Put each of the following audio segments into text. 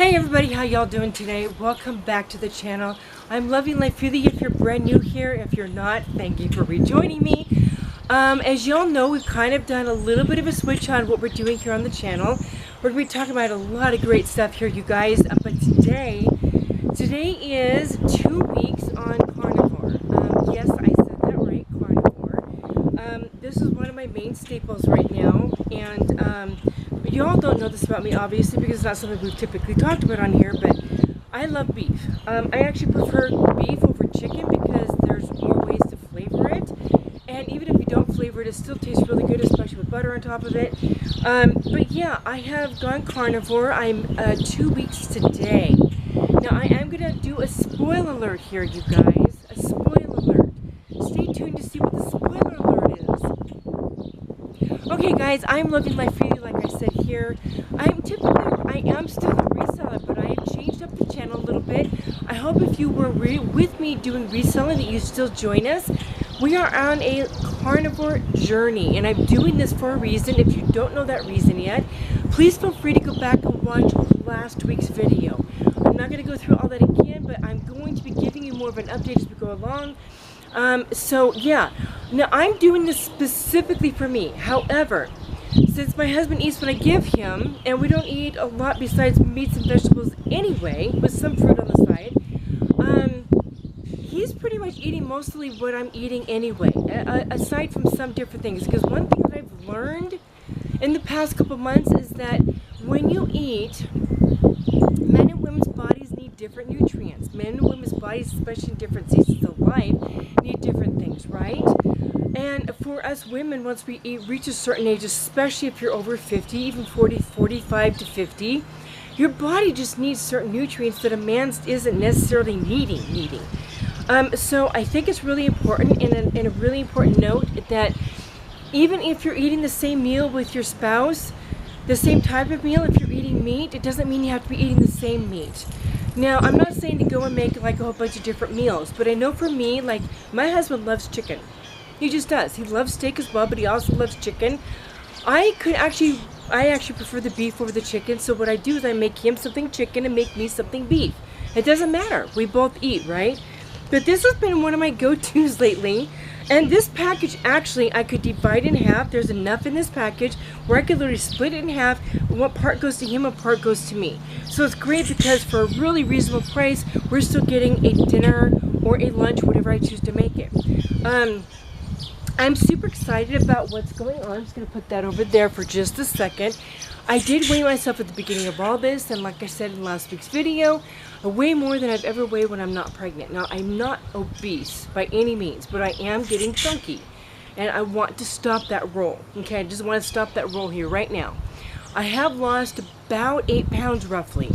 Hey everybody, how y'all doing today? Welcome back to the channel. I'm loving life freely. If you're brand new here, if you're not, thank you for rejoining me. As y'all know, we've kind of done a little bit of a switch on what we're doing here on the channel. We're going to be talking about a lot of great stuff here, you guys. But today is 2 weeks on Carnivore. Yes, I said that right, Carnivore. This is one of my main staples right now, and y'all don't know this about me, obviously, because it's not something we've typically talked about on here, but I love beef. I actually prefer beef over chicken because there's more ways to flavor it, and even if you don't flavor it, it still tastes really good, especially with butter on top of it. But yeah, I have gone carnivore. I'm 2 weeks today. Now, I am going to do a spoiler alert here, you guys. A spoiler alert. Stay tuned to see what the spoiler alert is. Okay, guys, I'm living life freely, like I said here. I am still a reseller, but I have changed up the channel a little bit. I hope if you were with me doing reselling that you still join us. We are on a carnivore journey, and I'm doing this for a reason. If you don't know that reason yet, please feel free to go back and watch last week's video. I'm not going to go through all that again, but I'm going to be giving you more of an update as we go along. So yeah, now I'm doing this specifically for me. However, since my husband eats what I give him, and we don't eat a lot besides meats and vegetables anyway, with some fruit on the side, he's pretty much eating mostly what I'm eating anyway, aside from some different things. Because one thing that I've learned in the past couple months is that when you eat, men and women's bodies need different nutrients. Men and women's bodies, especially in different seasons of life, need different things, right? And for us women, once we reach a certain age, especially if you're over 50, even 40, 45 to 50, your body just needs certain nutrients that a man isn't necessarily needing. So I think it's really important, and a really important note, that even if you're eating the same meal with your spouse, the same type of meal, if you're eating meat, it doesn't mean you have to be eating the same meat. Now, I'm not saying to go and make like a whole bunch of different meals, but I know for me, like, my husband loves chicken. He just does. He loves steak as well, but he also loves chicken. I actually prefer the beef over the chicken, so what I do is I make him something chicken and make me something beef. It doesn't matter. We both eat, right? But this has been one of my go-tos lately. And this package, actually, I could divide in half. There's enough in this package where I could literally split it in half. What part goes to him, what part goes to me. So it's great because for a really reasonable price, we're still getting a dinner or a lunch, whatever I choose to make it. I'm super excited about what's going on. I'm just going to put that over there for just a second. I did weigh myself at the beginning of all this, and like I said in last week's video, I weigh more than I've ever weighed when I'm not pregnant. Now, I'm not obese by any means, but I am getting chunky, and I want to stop that roll. Okay, I just want to stop that roll here right now. I have lost about 8 pounds roughly.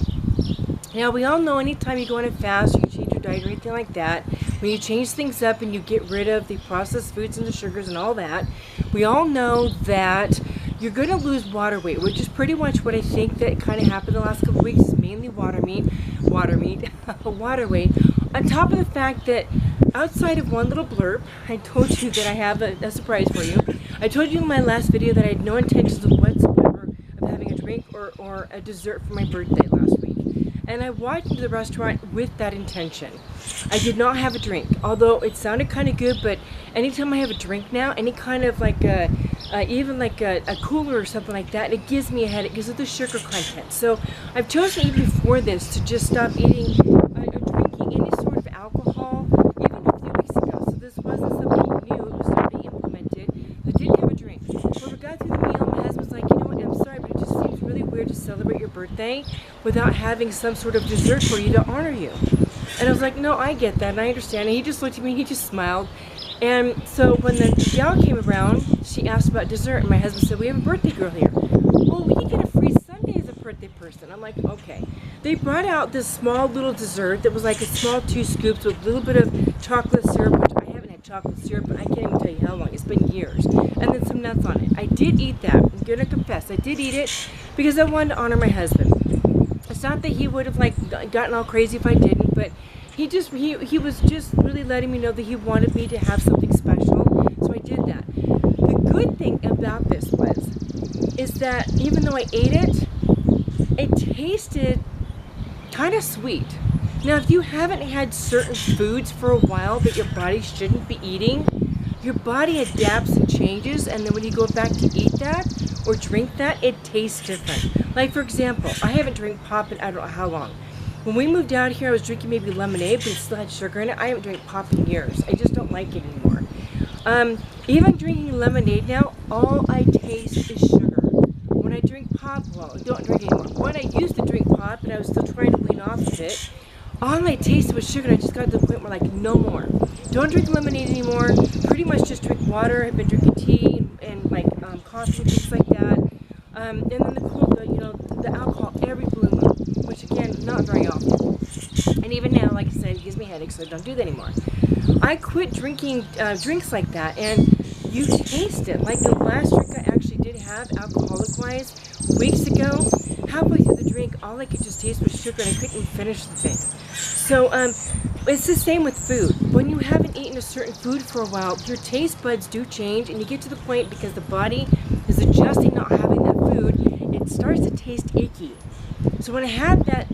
Now, we all know anytime you go on a fast, you change your diet or anything like that, when you change things up and you get rid of the processed foods and the sugars and all that, we all know that you're going to lose water weight, which is pretty much what I think that kind of happened the last couple of weeks, mainly water weight. On top of the fact that outside of one little blurb, I told you that I have a surprise for you. I told you in my last video that I had no intentions whatsoever of having a drink or a dessert for my birthday last week. And I walked into the restaurant with that intention. I did not have a drink, although it sounded kind of good, but anytime I have a drink now, any kind of like even like a cooler or something like that, it gives me a headache because of the sugar content. So I've chosen even before this to just stop eating or drinking any sort of alcohol, even a few weeks ago. So this wasn't something new, it was already implemented. I didn't have a drink. When we got through the meal, my husband's like, you know what, I'm sorry, but it just seems really weird to celebrate your birthday without having some sort of dessert for you to honor you. And I was like, no, I get that, and I understand. And he just looked at me, and he just smiled. And so when the gal came around, she asked about dessert, and my husband said, we have a birthday girl here. Well, we can get a free sundae as a birthday person. I'm like, okay. They brought out this small little dessert that was like a small 2 scoops with a little bit of chocolate syrup, which I haven't had chocolate syrup, but I can't even tell you how long. It's been years. And then some nuts on it. I did eat that. I'm going to confess. I did eat it because I wanted to honor my husband. It's not that he would have like gotten all crazy if I didn't, but he was just really letting me know that he wanted me to have something special, so I did that. The good thing about this is that even though I ate it, it tasted kind of sweet. Now, if you haven't had certain foods for a while that your body shouldn't be eating, your body adapts and changes, and then when you go back to eat that or drink that, it tastes different. Like, for example, I haven't drank pop in I don't know how long. When we moved out here, I was drinking maybe lemonade, but it still had sugar in it. I haven't drank pop in years. I just don't like it anymore. Even drinking lemonade now, all I taste is sugar. When I drink pop, well, I don't drink it anymore. When I used to drink pop and I was still trying to wean off of it, all I tasted was sugar, and I just got to the point where, like, no more. Don't drink lemonade anymore. Pretty much just drink water. I've been drinking tea and like coffee and things like that. And then the alcohol every blue moon, which again, not very often. And even now, like I said, it gives me headaches, so I don't do that anymore. I quit drinking drinks like that, and you taste it. Like the last drink I actually did have, alcoholic-wise, weeks ago, halfway through the drink, all I could just taste was sugar, and I couldn't even finish the thing. So, it's the same with food. When you haven't eaten a certain food for a while, your taste buds do change, and you get to the point, because the body is adjusting not having that food, it starts to taste icky. So when I had that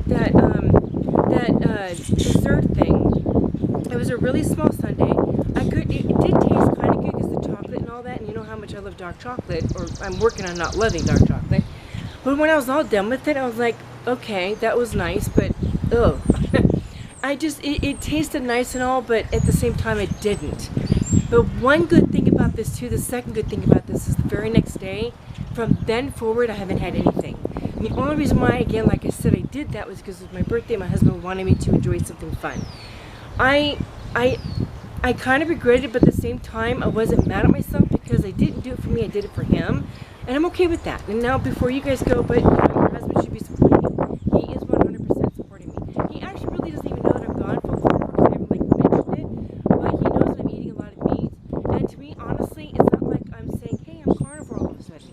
dessert thing, it was a really small sundae. It did taste kind of good because the chocolate and all that, and you know how much I love dark chocolate, or I'm working on not loving dark chocolate. But when I was all done with it, I was like, okay, that was nice, but ugh. It tasted nice and all, but at the same time it didn't. But one good thing about this too, the second good thing about this is the very next day, from then forward I haven't had anything. And the only reason why, again, like I said, I did that was because it was my birthday. My husband wanted me to enjoy something fun. I kind of regretted it, but at the same time I wasn't mad at myself because I didn't do it for me, I did it for him. And I'm okay with that. And now before you guys go, but your husband should be supporting me. He is 100% supporting me. He actually really doesn't even know that I've gone full carnivore because I haven't mentioned it. But he knows that I'm eating a lot of meat. And to me, honestly, it's not like I'm saying, hey, I'm carnivore all of a sudden.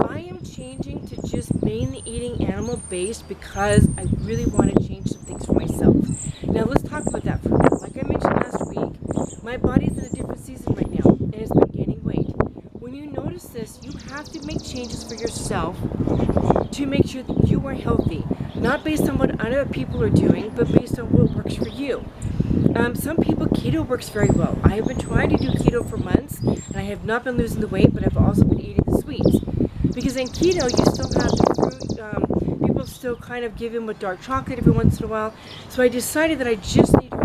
I am changing to just mainly eating animal based because I really want to change some things for myself. Now let's talk about that for a minute. Like I mentioned last week, my body's in a different season right now and it's been gaining weight. When you notice this, you have to make changes for yourself to make sure that you are healthy. Not based on what other people are doing, but based on what works for you. Some people, keto works very well. I have been trying to do keto for months, and I have not been losing the weight, but I've also been eating the sweets. Because in keto, you still have the fruit, people still kind of give in with dark chocolate every once in a while. So I decided that I just need to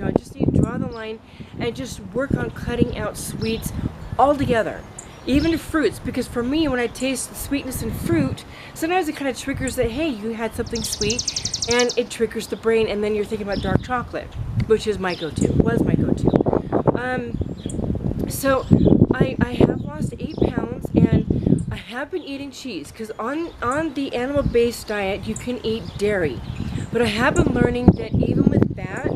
I just need to draw the line and just work on cutting out sweets altogether. Even the fruits, because for me, when I taste the sweetness in fruit, sometimes it kind of triggers that, hey, you had something sweet, and it triggers the brain, and then you're thinking about dark chocolate, which is my go-to, was my go-to. So I have lost 8 pounds, and I have been eating cheese, because on the animal-based diet, you can eat dairy. But I have been learning that even with that,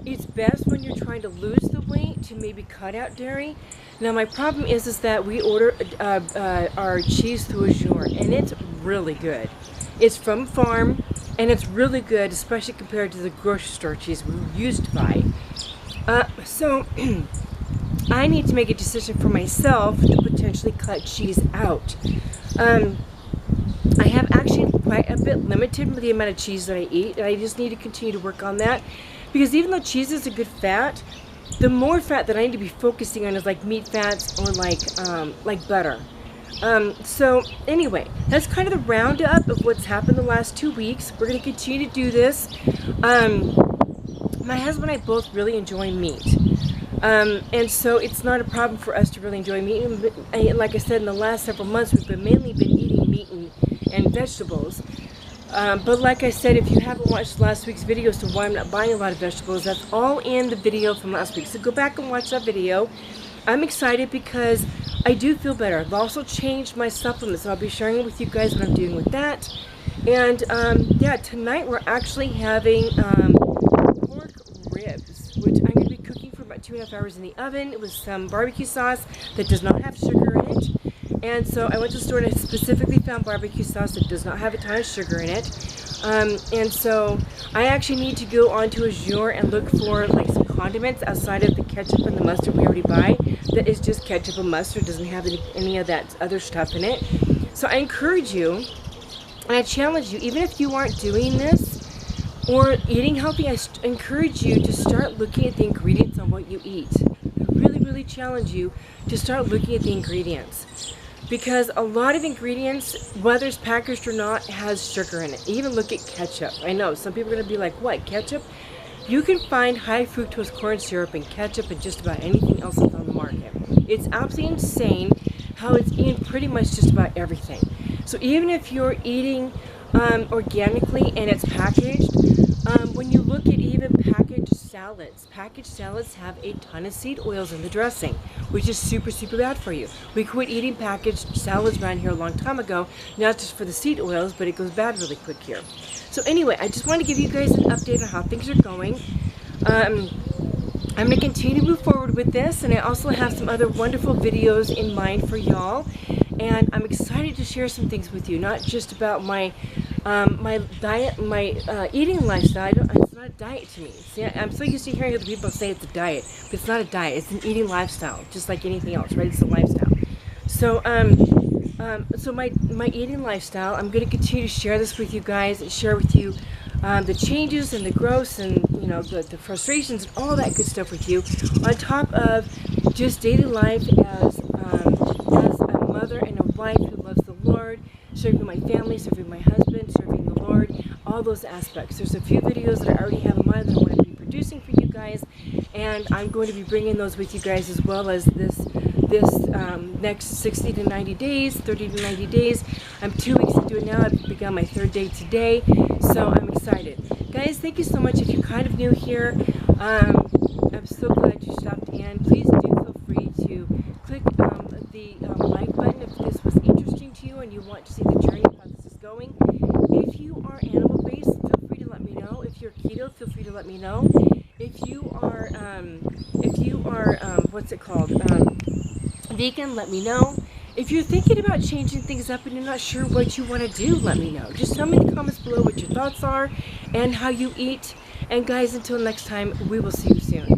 it's best when you're trying to lose the weight to maybe cut out dairy. Now my problem is that we order our cheese through Azure, and it's really good. It's from farm, and it's really good, especially compared to the grocery store cheese we used to buy. So I need to make a decision for myself to potentially cut cheese out. I have actually quite a bit limited with the amount of cheese that I eat, and I just need to continue to work on that. Because even though cheese is a good fat, the more fat that I need to be focusing on is like meat fats or like butter. So anyway, that's kind of the roundup of what's happened the last 2 weeks. We're going to continue to do this. My husband and I both really enjoy meat. And so it's not a problem for us to really enjoy meat. And like I said, in the last several months, we've mainly been eating meat and vegetables. But like I said, if you haven't watched last week's video as to why I'm not buying a lot of vegetables, that's all in the video from last week. So go back and watch that video. I'm excited because I do feel better. I've also changed my supplements, and I'll be sharing with you guys what I'm doing with that. And yeah, tonight we're actually having pork ribs, which I'm going to be cooking for about 2.5 hours in the oven with some barbecue sauce that does not have sugar in it. And so I went to the store and I specifically found barbecue sauce that does not have a ton of sugar in it. And so I actually need to go onto Azure and look for like some condiments outside of the ketchup and the mustard we already buy. That is just ketchup and mustard, doesn't have any of that other stuff in it. So I encourage you and I challenge you, even if you aren't doing this, or eating healthy, I encourage you to start looking at the ingredients on what you eat. I really, really challenge you to start looking at the ingredients. Because a lot of ingredients, whether it's packaged or not, has sugar in it. Even look at ketchup. I know, some people are going to be like, what, ketchup? You can find high fructose corn syrup and ketchup and just about anything else that's on the market. It's absolutely insane how it's in pretty much just about everything. So even if you're eating organically and it's packaged, when you look at even packaged salads have a ton of seed oils in the dressing, which is super, super bad for you. We quit eating packaged salads around here a long time ago, not just for the seed oils, but it goes bad really quick here. So anyway, I just want to give you guys an update on how things are going. I'm going to continue to move forward with this, and I also have some other wonderful videos in mind for y'all. And I'm excited to share some things with you, not just about my my diet, my eating lifestyle. It's not a diet to me. See, I'm so used to hearing other people say it's a diet, but it's not a diet. It's an eating lifestyle, just like anything else, right? It's a lifestyle. So, so my eating lifestyle, I'm going to continue to share this with you guys, and share with you the changes and the growths and, you know, the frustrations and all that good stuff with you, on top of just daily life as a mother and a wife who loves the Lord, serving my family, serving my husband, serving the Lord, all those aspects. There's a few videos that I already have in mind that I want to be producing for you guys, and I'm going to be bringing those with you guys, as well as this next 60 to 90 days, 30 to 90 days. I'm 2 weeks into it now. I've begun my 3rd day today, so I'm excited. Guys, thank you so much. If you're kind of new here, I'm so glad you stopped in. Please do feel free to click the like button if this was interesting to you and you want to see the journey of how this is going. If you are animal-based, feel free to let me know. If you're keto, feel free to let me know. If you are what's it called? Vegan, let me know. If you're thinking about changing things up and you're not sure what you want to do, let me know. Just tell me in the comments below what your thoughts are and how you eat. And guys, until next time, we will see you soon.